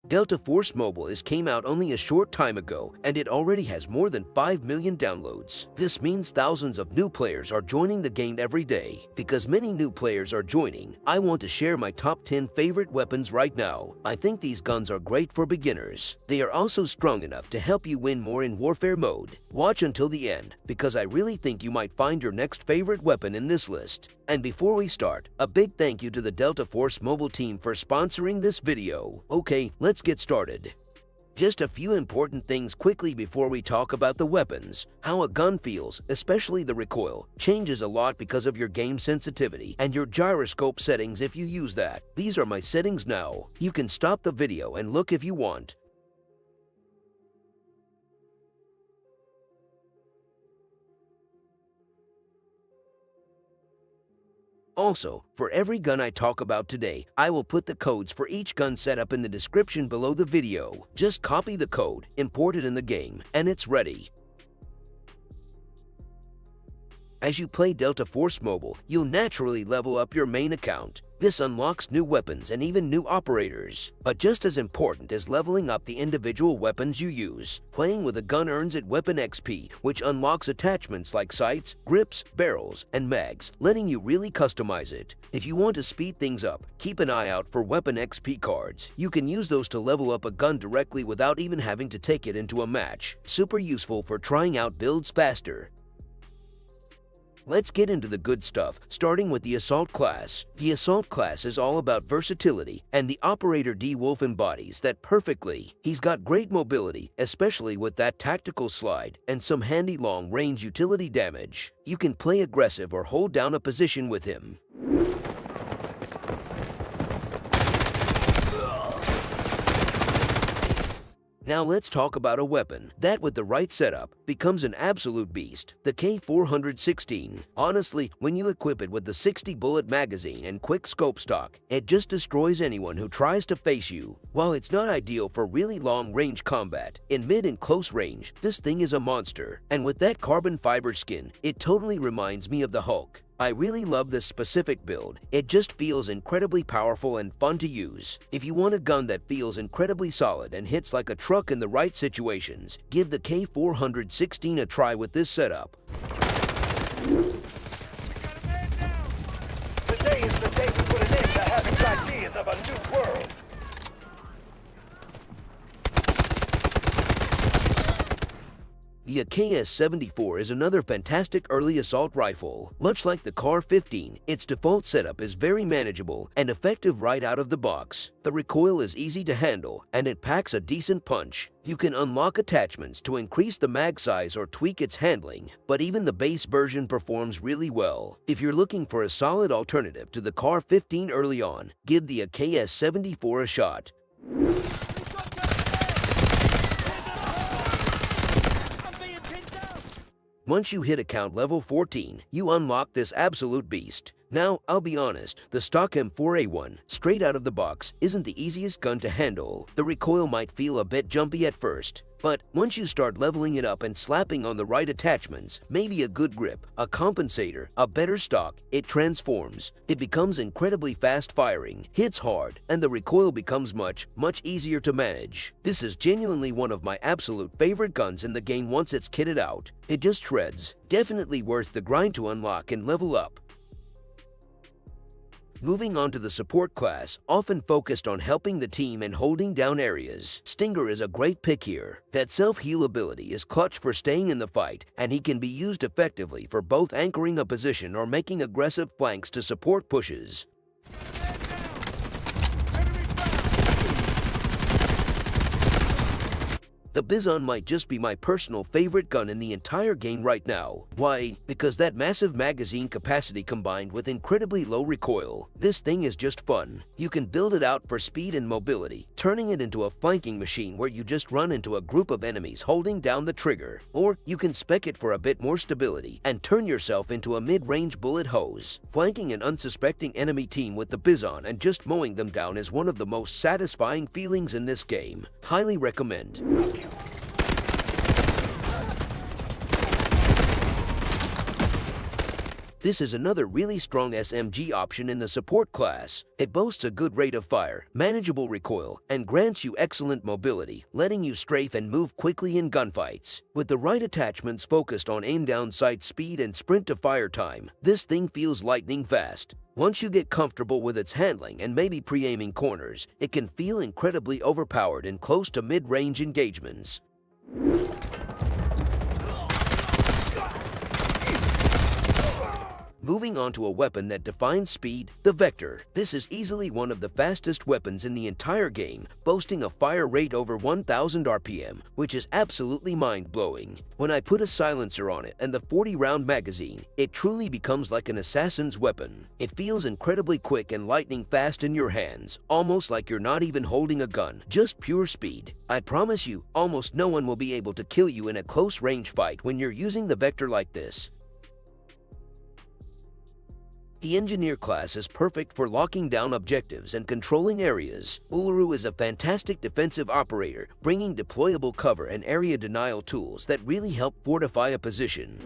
Delta Force Mobile came out only a short time ago, and it already has more than 5 million downloads. This means thousands of new players are joining the game every day. Because many new players are joining, I want to share my top 10 favorite weapons right now. I think these guns are great for beginners. They are also strong enough to help you win more in warfare mode. Watch until the end, because I really think you might find your next favorite weapon in this list. And before we start, a big thank you to the Delta Force Mobile team for sponsoring this video. Okay, let's get started. Just a few important things quickly before we talk about the weapons. How a gun feels, especially the recoil, changes a lot because of your game sensitivity and your gyroscope settings if you use that. These are my settings now. You can stop the video and look if you want. Also, for every gun I talk about today, I will put the codes for each gun setup in the description below the video. Just copy the code, import it in the game, and it's ready. As you play Delta Force Mobile, you'll naturally level up your main account. This unlocks new weapons and even new operators. But just as important as leveling up the individual weapons you use, playing with a gun earns it weapon XP, which unlocks attachments like sights, grips, barrels, and mags, letting you really customize it. If you want to speed things up, keep an eye out for weapon XP cards. You can use those to level up a gun directly without even having to take it into a match. Super useful for trying out builds faster. Let's get into the good stuff, starting with the Assault class. The Assault class is all about versatility, and the Operator D. Wolf embodies that perfectly. He's got great mobility, especially with that tactical slide, and some handy long-range utility damage. You can play aggressive or hold down a position with him. Now let's talk about a weapon that, with the right setup, becomes an absolute beast, the K416. Honestly, when you equip it with the 60-bullet magazine and quick scope stock, it just destroys anyone who tries to face you. While it's not ideal for really long-range combat, in mid and close range, this thing is a monster. And with that carbon fiber skin, it totally reminds me of the Hulk. I really love this specific build. It just feels incredibly powerful and fun to use. If you want a gun that feels incredibly solid and hits like a truck in the right situations, give the K416 a try with this setup. Today is the day we put an end to Happy's ideas of a new world. The AKS-74 is another fantastic early assault rifle. Much like the Kar-15, its default setup is very manageable and effective right out of the box. The recoil is easy to handle, and it packs a decent punch. You can unlock attachments to increase the mag size or tweak its handling, but even the base version performs really well. If you're looking for a solid alternative to the Kar-15 early on, give the AKS-74 a shot. Once you hit account level 14, you unlock this absolute beast. Now, I'll be honest, the stock M4A1, straight out of the box, isn't the easiest gun to handle. The recoil might feel a bit jumpy at first, but once you start leveling it up and slapping on the right attachments, maybe a good grip, a compensator, a better stock, it transforms. It becomes incredibly fast firing, hits hard, and the recoil becomes much easier to manage. This is genuinely one of my absolute favorite guns in the game once it's kitted out. It just shreds. Definitely worth the grind to unlock and level up. Moving on to the support class, often focused on helping the team and holding down areas. Stinger is a great pick here. That self-heal ability is clutch for staying in the fight, and he can be used effectively for both anchoring a position or making aggressive flanks to support pushes. The Bizon might just be my personal favorite gun in the entire game right now. Why? Because that massive magazine capacity combined with incredibly low recoil. This thing is just fun. You can build it out for speed and mobility, turning it into a flanking machine where you just run into a group of enemies holding down the trigger. Or you can spec it for a bit more stability and turn yourself into a mid-range bullet hose. Flanking an unsuspecting enemy team with the Bizon and just mowing them down is one of the most satisfying feelings in this game. Highly recommend. This is another really strong SMG option in the support class. It boasts a good rate of fire, manageable recoil, and grants you excellent mobility, letting you strafe and move quickly in gunfights. With the right attachments focused on aim-down sight speed and sprint-to-fire time, this thing feels lightning fast. Once you get comfortable with its handling and maybe pre-aiming corners, it can feel incredibly overpowered in close to mid-range engagements. Moving on to a weapon that defines speed, the Vector. This is easily one of the fastest weapons in the entire game, boasting a fire rate over 1000 RPM, which is absolutely mind-blowing. When I put a silencer on it and the 40-round magazine, it truly becomes like an assassin's weapon. It feels incredibly quick and lightning fast in your hands, almost like you're not even holding a gun, just pure speed. I promise you, almost no one will be able to kill you in a close-range fight when you're using the Vector like this. The Engineer class is perfect for locking down objectives and controlling areas. Uluru is a fantastic defensive operator, bringing deployable cover and area denial tools that really help fortify a position.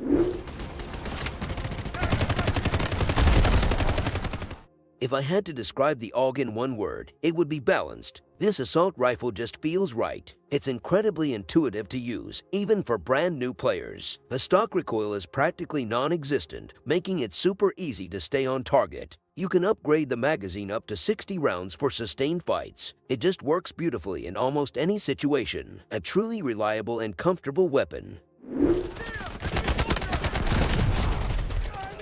If I had to describe the AUG in one word, it would be balanced. This assault rifle just feels right. It's incredibly intuitive to use, even for brand new players. The stock recoil is practically non-existent, making it super easy to stay on target. You can upgrade the magazine up to 60 rounds for sustained fights. It just works beautifully in almost any situation. A truly reliable and comfortable weapon.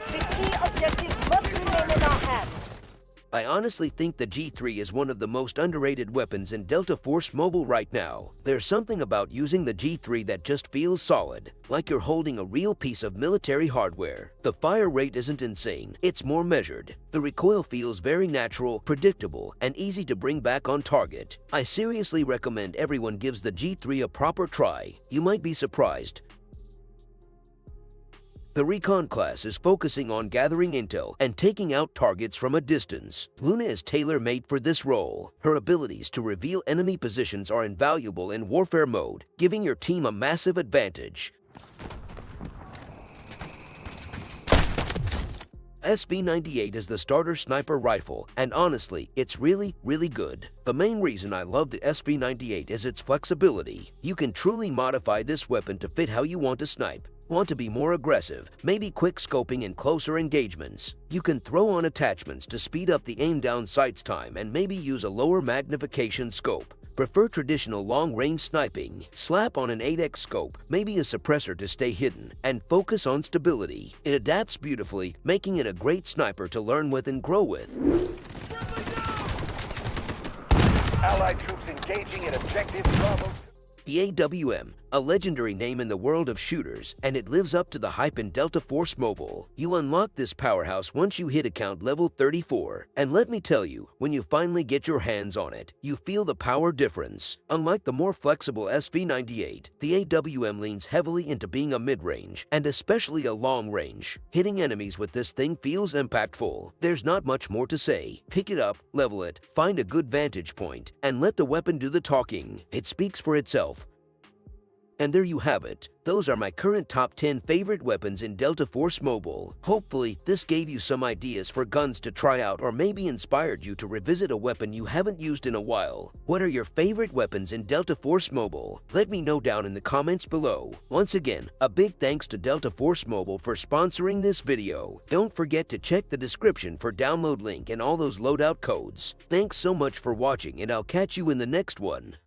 The key objective must remain in our hands. I honestly think the G3 is one of the most underrated weapons in Delta Force Mobile right now. There's something about using the G3 that just feels solid, like you're holding a real piece of military hardware. The fire rate isn't insane, it's more measured. The recoil feels very natural, predictable, and easy to bring back on target. I seriously recommend everyone gives the G3 a proper try. You might be surprised. The Recon class is focusing on gathering intel and taking out targets from a distance. Luna is tailor-made for this role. Her abilities to reveal enemy positions are invaluable in warfare mode, giving your team a massive advantage. SV98 is the starter sniper rifle, and honestly, it's really good. The main reason I love the SV98 is its flexibility. You can truly modify this weapon to fit how you want to snipe. Want to be more aggressive, maybe quick scoping in closer engagements. You can throw on attachments to speed up the aim down sights time and maybe use a lower magnification scope. Prefer traditional long-range sniping? Slap on an 8x scope, maybe a suppressor to stay hidden, and focus on stability. It adapts beautifully, making it a great sniper to learn with and grow with. Allied troops engaging in objective Bravo. The AWM, a legendary name in the world of shooters, and it lives up to the hype in Delta Force Mobile. You unlock this powerhouse once you hit account level 34, and let me tell you, when you finally get your hands on it, you feel the power difference. Unlike the more flexible SV98, the AWM leans heavily into being a mid-range, and especially a long-range. Hitting enemies with this thing feels impactful. There's not much more to say. Pick it up, level it, find a good vantage point, and let the weapon do the talking. It speaks for itself. And there you have it. Those are my current top 10 favorite weapons in Delta Force Mobile. Hopefully, this gave you some ideas for guns to try out or maybe inspired you to revisit a weapon you haven't used in a while. What are your favorite weapons in Delta Force Mobile? Let me know down in the comments below. Once again, a big thanks to Delta Force Mobile for sponsoring this video. Don't forget to check the description for download link and all those loadout codes. Thanks so much for watching, and I'll catch you in the next one.